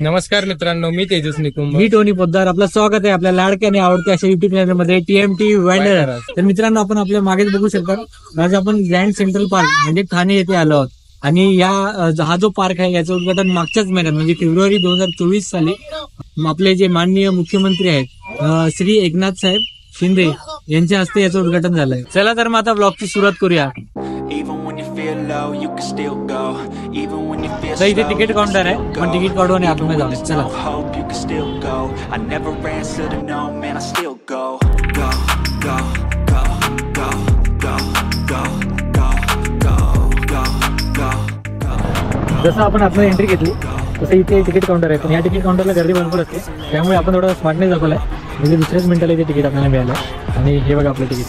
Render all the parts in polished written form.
नमस्कार मित्रांनो, मी तेजस निकुंभ. मी टोनी पोद्दार. आपलं स्वागत आहे आपल्या लाडक्या आणि आवडत्या अशा युट्यूब चॅनल मध्ये TMT वायंडर. तर मित्रांनो, आपण आपल्या मागेच बघू शकता, आज आपण ग्रँड सेंट्रल पार्क म्हणजे ठाणे येथे आलो आहोत. आणि हा जो पार्क आहे याचं उद्घाटन मागच्याच महिन्यात म्हणजे फेब्रुवारी 2024 साली आपले जे माननीय मुख्यमंत्री आहेत श्री एकनाथ साहेब शिंदे यांच्या हस्ते याचं उद्घाटन झालंय. चला तर मग आता ब्लॉगची सुरुवात करूया. तर इथे तिकीट काउंटर आहे, पण तिकीट काढू आणि आतमध्ये जाऊया. चला. जसं आपण आतमध्ये एंट्री घेतली तसं इथे तिकीट काउंटर आहे, पण या तिकीट काउंटरला गर्दी भरपूर असते, त्यामुळे आपण थोडं स्मार्टनेस दाखवलाय. म्हणजे दुसऱ्याच मिनिटाला इथे तिकीट आपल्याला मिळालं. आणि हे बघा आपलं तिकीट.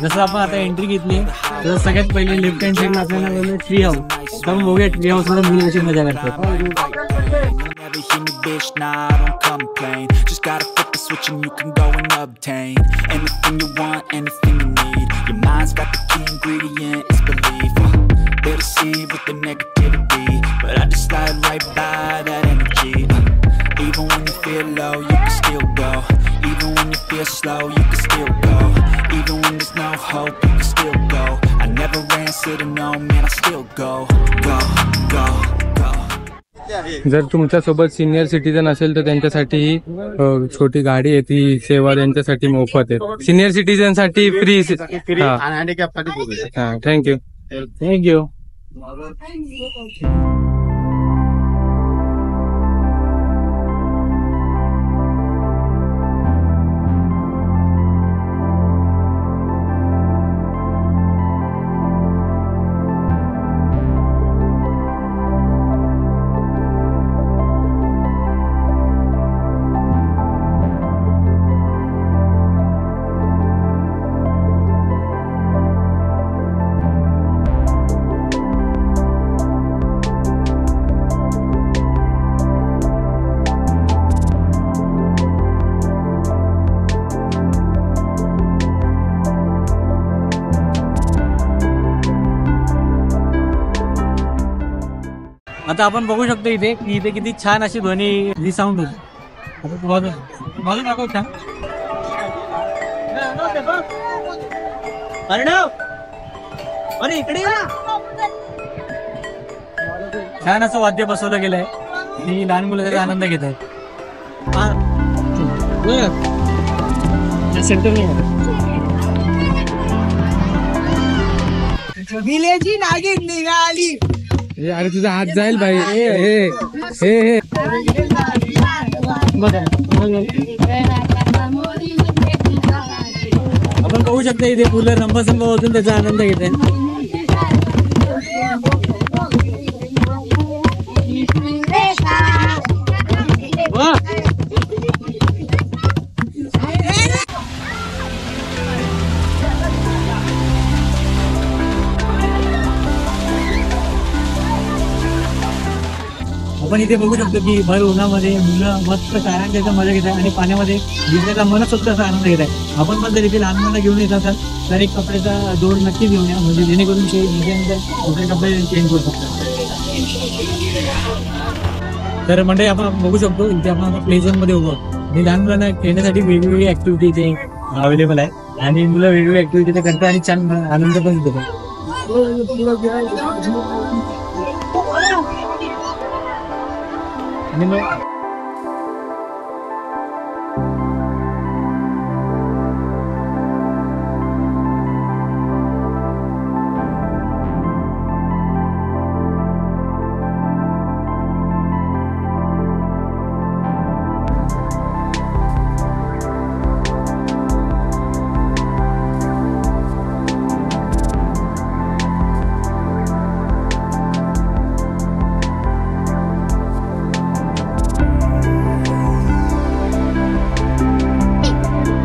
जसं आपण आता एंट्री घेतली तर सगळ्यात पहिले लेफ्ट हँड साईडला आपल्याला ट्री हाऊस. तर आपण बघूया ट्री हाऊस मध्ये मुलं अशी मजा करतात. Even when you feel low, you can still go. Even when you feel slow, you can still go. Even when there's no hope, you can still go. I never answer to no, man, I still go. Go, go, go. जर तुमच्या सोबत senior citizen असेल तर त्यांच्यासाठी ही छोटी गाडी आहे, ती सेवा त्यांच्यासाठी मोफत आहे. सिनियर सिटीजन साठी फ्री. Thank you thank you. आता आपण बघू शकतो इथे की इथे किती छान अशी ध्वनी साऊंड होती. माझं दाखव छान. अरे इकडे छान असं वाद्य बसवलं गेलंय आणि लहान मुलं त्याचा आनंद घेत आहेत. विलेजी नागिन निघाली. अरे तुझा हात जाईल भाई. आपण बघू शकतो इथे फुलं रंभसंभ वाजून त्याचा आनंद घेत आहेत. आपण इथे बघू शकतो की भर उन्हामध्ये मुलं मस्त कारंजाचा मजा घेत आहे आणि पाण्यामध्ये भिजण्याचा मनसोक्त असा आनंद घेत आहे. आपण पण जर इथे लहान मुलांना घेऊन येत असाल तर एक कपड्याचा जोड नक्की घेऊन या, म्हणजे जेणेकरून ते दुसरे कपडे चेंज करू शकतात. तर म्हणजे आपण बघू शकतो इथे आपण प्ले झोन मध्ये उभं आणि लहान मुलांना खेळण्यासाठी वेगवेगळी ऍक्टिव्हिटी इथे अवेलेबल आहे आणि मुलं वेगवेगळी ऍक्टिव्हिटी ते करतात आणि छान आनंद पण घेतात. आणि मग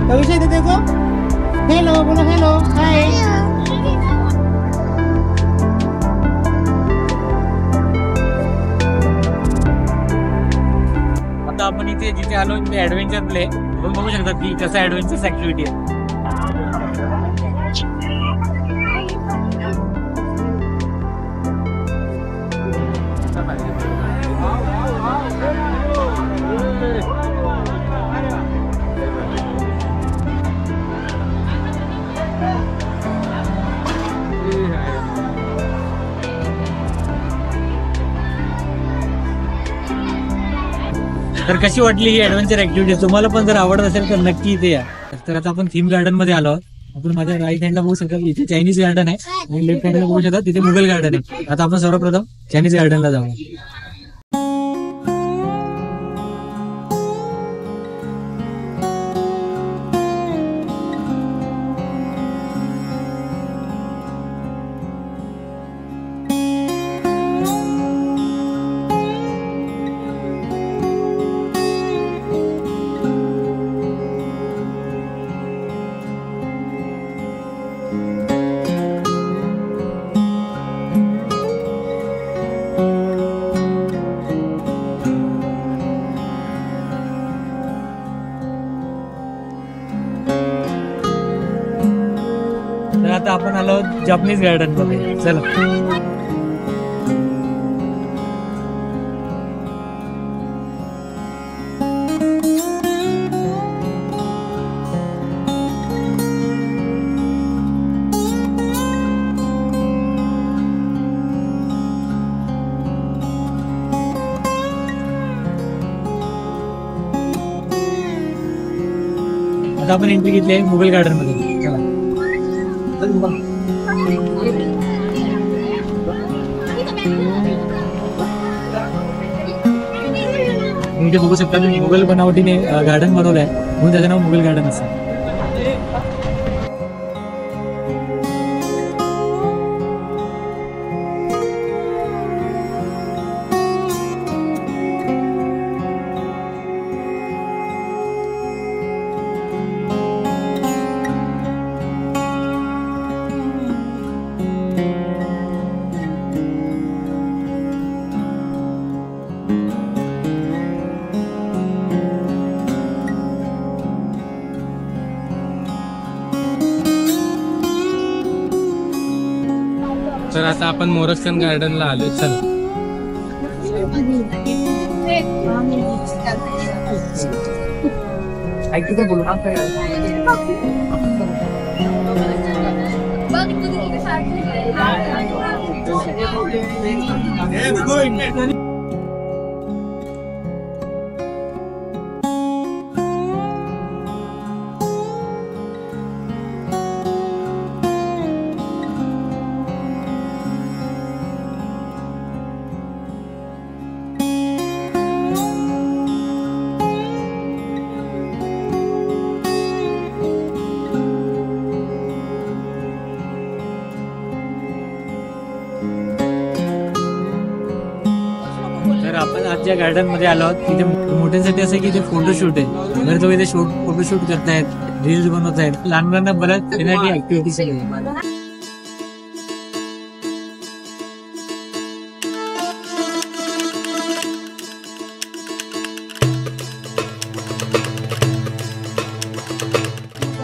भविष्य देते को हेलो बोलो हेलो हाय. आता आपण इथे जिथे आलो तिथे ऍडव्हेंचर प्ले आपण बघू शकता की कसं ऍडव्हेंचर ऍक्टिव्हिटी आहे. तर कशी वाटली ही ऍडव्हेंचर ऍक्टिव्हिटी? तुम्हाला पण जर आवडत असेल तर नक्की इथे या. तर आता आपण थीम गार्डन मध्ये आलो आहोत. आपण माझ्या राईट हँडला बघू शकता इथे चायनीज गार्डन आहे आणि लेफ्ट हँडला बघू शकता तिथे मुघल गार्डन आहे. आता आपण सर्वप्रथम चायनीज गार्डनला जाऊ. तर आता आपण आलो जपनीज गार्डन मध्ये. चला. आता आपण एंट्री घेतली आहे मुघल गार्डन मध्ये. चला. इथे बघू शकता तुम्ही मुघल बनावटीने गार्डन बनवलं आहे म्हणून त्याचं नाव मुघल गार्डन असं. तर आता आपण मोरक्षण गार्डनला आलोय. चल. तर आपण आज ज्या गार्डन मध्ये आलो आहोत तिथे मोठ्यांसाठी असं की इथे फोटोशूट आहे. बरेच लोक इथे फोटोशूट करतायत, रील्स बनवत आहेत. लहान मुलांना बऱ्याच येण्यासाठी ऍक्टिव्हिटीज आहे.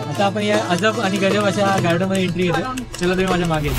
आता आपण या अजब आणि गजब अशा गार्डन मध्ये एंट्री घेतो. चला तुम्ही माझ्या मागे.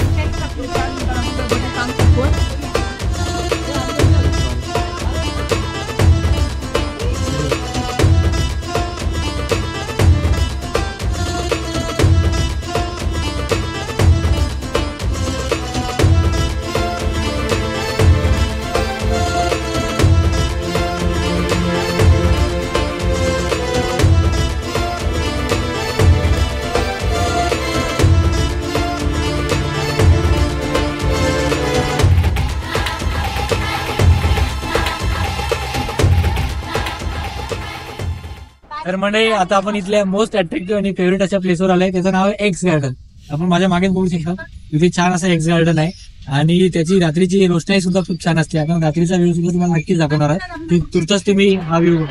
तर म्हणजे आता आपण इथल्या मोस्ट अट्रॅक्टिव्ह आणि फेवरेट अशा प्लेसवर आलाय. त्याचं नाव आहे एक्स गार्डन. आपण माझ्या मागे बघू शकता इथे छान असं एक्स गार्डन आहे आणि त्याची रात्रीची रोषणाई सुद्धा खूप छान असते. आपण रात्रीचा व्ह्यू सुद्धा तुम्हाला नक्कीच दाखवणार आहे. तुर्तास तुम्ही हा व्ह्यू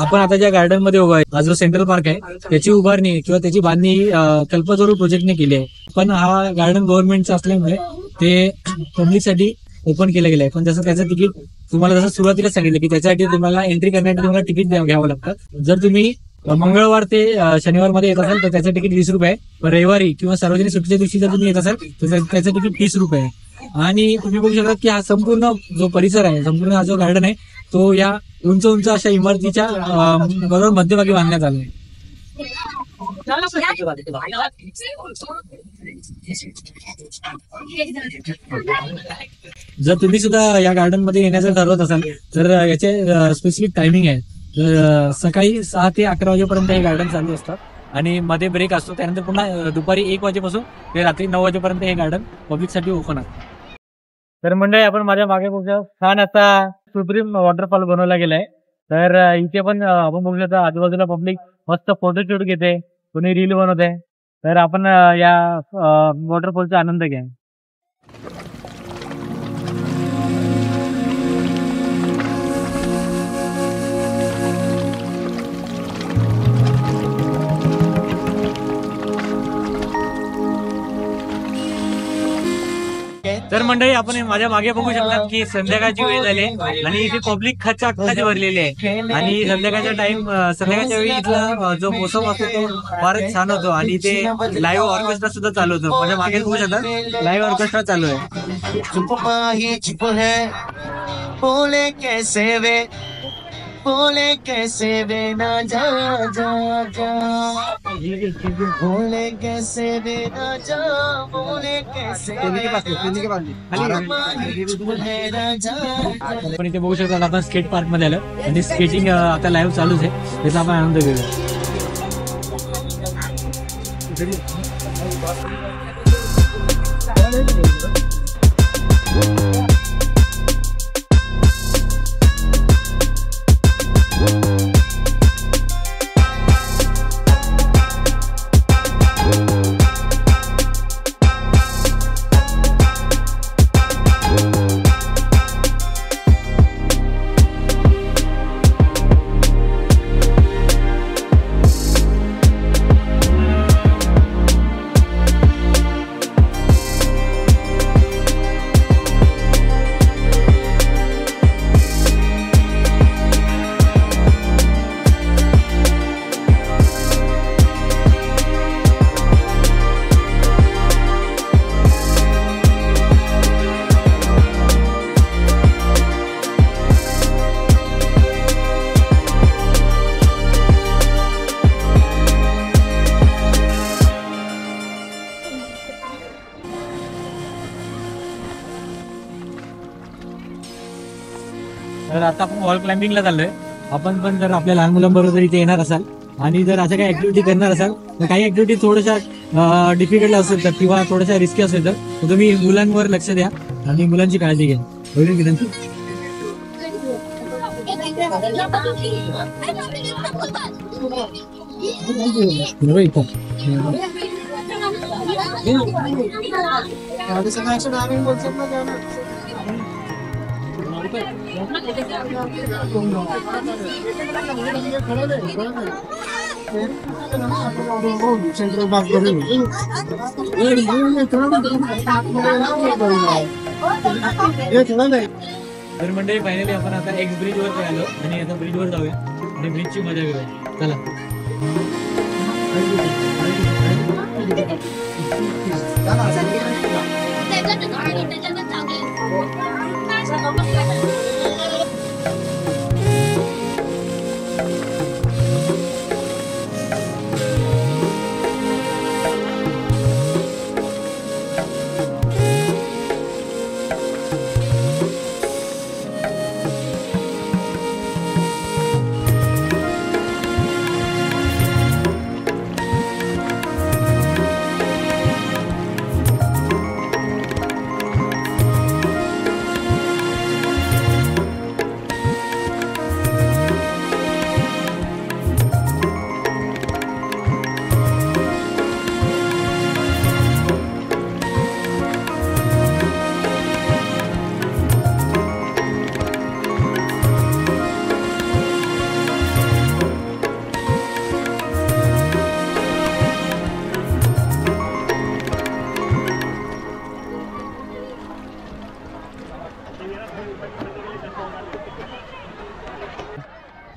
आपण आता ज्या गार्डन मध्ये उभा आहे हा जो सेंट्रल पार्क आहे त्याची उभारणी किंवा त्याची बांधणी कल्पतरू प्रोजेक्टने केली आहे. पण हा गार्डन गव्हर्नमेंटचा असल्यामुळे ते पब्लिकसाठी ओपन केलं गेलं आहे. पण जसं त्याचं तिकीट तुम्हाला जसं सुरुवातीला सांगितलं की त्याच्यासाठी तुम्हाला एंट्री करण्यासाठी तुम्हाला तिकीट घ्यावं लागतं. जर तुम्ही मंगळवार ते शनिवार मध्ये येत असाल तर त्याचं तिकीट 20 रुपये आहे. रविवारी किंवा सार्वजनिक सुट्टीच्या दिवशी जर तुम्ही येत असाल तर त्याचं तिकीट 30 रुपये आहे. आणि तुम्ही बघू शकता की हा संपूर्ण जो परिसर आहे, संपूर्ण हा जो गार्डन आहे तो या उंच उंच अशा इमारतीच्या बरोबर मध्यभागी बांधण्यात आला आहे. जर तुम्ही सुद्धा या गार्डन मध्ये येण्याचं ठरवत असाल तर याचे स्पेसिफिक टायमिंग आहे. तर सकाळी 6 ते 11 वाजेपर्यंत हे गार्डन चालू असतात आणि मध्ये ब्रेक असतो. त्यानंतर पुन्हा दुपारी 1 वाजेपासून ते रात्री 9 वाजेपर्यंत हे गार्डन पब्लिकसाठी ओपन आहे. तर मंडळी आपण माझ्या मागे बघू छान असा सुप्रीम वॉटरफॉल बनवला गेलाय. तर इथे पण आपण बघू शकतो आजूबाजूला पब्लिक मस्त फोटोशूट घेते, कोणी रील बनवते. तर आपण या वॉटरफॉलचा आनंद घ्या. तर मंडळी आपण माझ्या मागे बघू शकता की संध्याकाळची वेळ झाली आणि इथे पब्लिक खचाखच भरलेली आहे. आणि संध्याकाळच्या संध्याकाळच्या वेळी इथला जो मोसम असतो तो फारच छान होतो आणि इथे लाईव्ह ऑर्केस्ट्रा सुद्धा चालू होतो. माझ्या मागे बघू शकता लाईव्ह ऑर्केस्ट्रा चालू आहे. बोले कैसे वे ना जा जा जा, बोले कैसे वे ना जा, बोले कैसे आपण इथे बघू शकता आपण स्केट पार्क मध्ये आलो आणि स्केटिंग आता लाईव्ह चालूच आहे, त्याचा आपण आनंद घेऊया. तर आता आपण वॉल क्लाइम्बिंगला चाललोय. आपण पण जर आपल्या लहान मुलांबरोबर इथे येणार असाल आणि जर अशा काही ऍक्टिव्हिटी करणार असाल तर काही ऍक्टिव्हिटी थोड्याशा डिफिकल्ट असेल तर किंवा थोड्याशा रिस्की असेल तर तुम्ही मुलांवर लक्ष द्या आणि मुलांची काळजी घ्या. होईल की त्यांची सेंट्रल पार्क तर मंडळी फायनली आपण आता एक्स ब्रिज वर आलो आणि आता ब्रिज वर जाऊया आणि ब्रिजची मजा घेऊया. चला.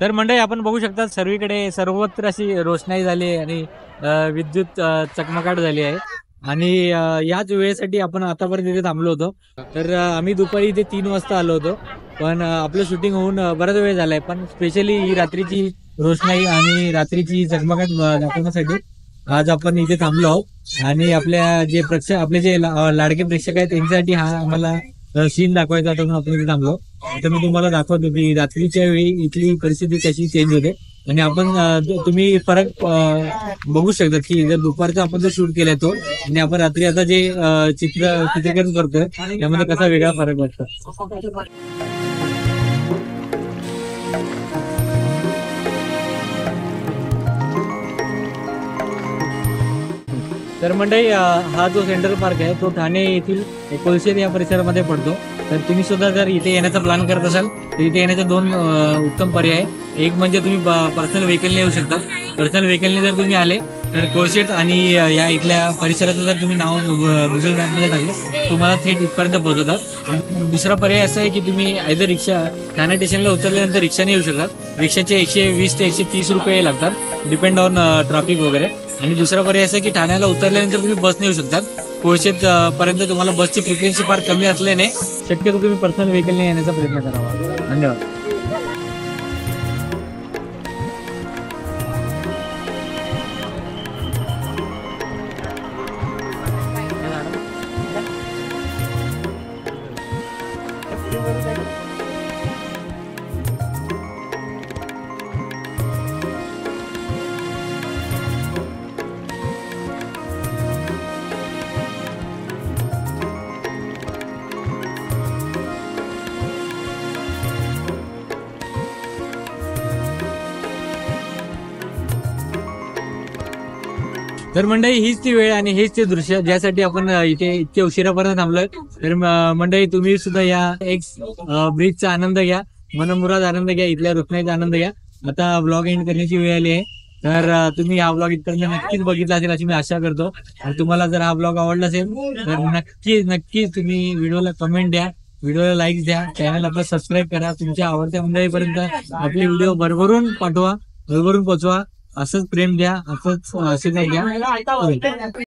तर मंडळी आपण बघू शकता सर्वीकडे सर्वत्र अशी रोषणाई झाली आहे आणि विद्युत चकमकाट झाली आहे. आणि याच वेळेसाठी आपण आतापर्यंत इथे थांबलो होतो. तर आम्ही दुपारी इथे 3 वाजता आलो होतो पण आपलं शूटिंग होऊन बराच वेळ झालाय. पण स्पेशली ही रात्रीची रोषणाई आणि रात्रीची चकमकाट दाखवण्यासाठी आज आपण इथे थांबलो आहोत आणि आपल्या जे आपले जे लाडके प्रेक्षक आहेत त्यांच्यासाठी हा आम्हाला सीन दाखवायचा होता म्हणून आपण इथे थांबलो. तर मी तुम्हाला दाखवतो की रात्रीच्या वेळी इथली परिस्थिती कशी चेंज होते आणि आपण तुम्ही फरक बघू शकता की जर दुपारचा आपण जो शूट केलाय तो आणि आपण रात्री आता जे चित्रीकरण करतोय त्यामध्ये कसा वेगळा फरक वाटतो. तर मंडळी हा जो सेंट्रल पार्क आहे तो ठाणे येथील कोलशेर या परिसरामध्ये पडतो. तर तुम्ही सुद्धा जर इथे येण्याचा प्लॅन करत असाल तर इथे येण्याचे दोन उत्तम पर्याय आहे. एक म्हणजे तुम्ही पर्सनल व्हेकलने येऊ शकता. पर्सनल व्हेकलने जर तुम्ही आले तर कोलशेर आणि या इथल्या परिसराचं जर तुम्ही नाव गुगल मॅपमध्ये टाकलं तुम्हाला थेट इथपर्यंत पोहोचवतात. दुसरा पर्याय असा आहे की तुम्ही आयदर रिक्षा ठाणे स्टेशनला उतरल्यानंतर रिक्षाने येऊ शकतात. रिक्षाचे 120 ते 130 रुपये लागतात डिपेंड ऑन ट्रॅफिक वगैरे. आणि दुसरा पर्याय असा की ठाण्याला उतरल्यानंतर तुम्ही बसने येऊ शकतात. कोळशेत पर्यंत तुम्हाला बसची फ्रिक्वेन्सी फार कमी असल्याने शक्यतो तुम्ही पर्सनल व्हेकलने येण्याचा प्रयत्न करावा. धन्यवाद. तर मंडळी हीच ती वेळ आणि हेच ते दृश्य ज्यासाठी आपण इथे इतके उशिरापर्यंत थांबलोय. तर मंडळी तुम्ही सुद्धा या एक ब्रिजचा आनंद घ्या, मनमुराद आनंद घ्या, इथल्या रोखण्याचा आनंद घ्या. आता ब्लॉग एंड करण्याची वेळ आली आहे. तर तुम्ही हा ब्लॉग इथपर्यंत नक्कीच बघितला असेल अशी मी आशा करतो. आणि तुम्हाला जर हा ब्लॉग आवडला असेल तर नक्कीच तुम्ही व्हिडिओला कमेंट द्या, व्हिडिओला लाईक द्या, चॅनल आपला सबस्क्राईब करा. तुमच्या आवडत्या मंडळीपर्यंत आपले व्हिडिओ भरभरून पाठवा, भरभरून पोचवा. असंच प्रेम द्या, असंच आशीर्वाद द्या.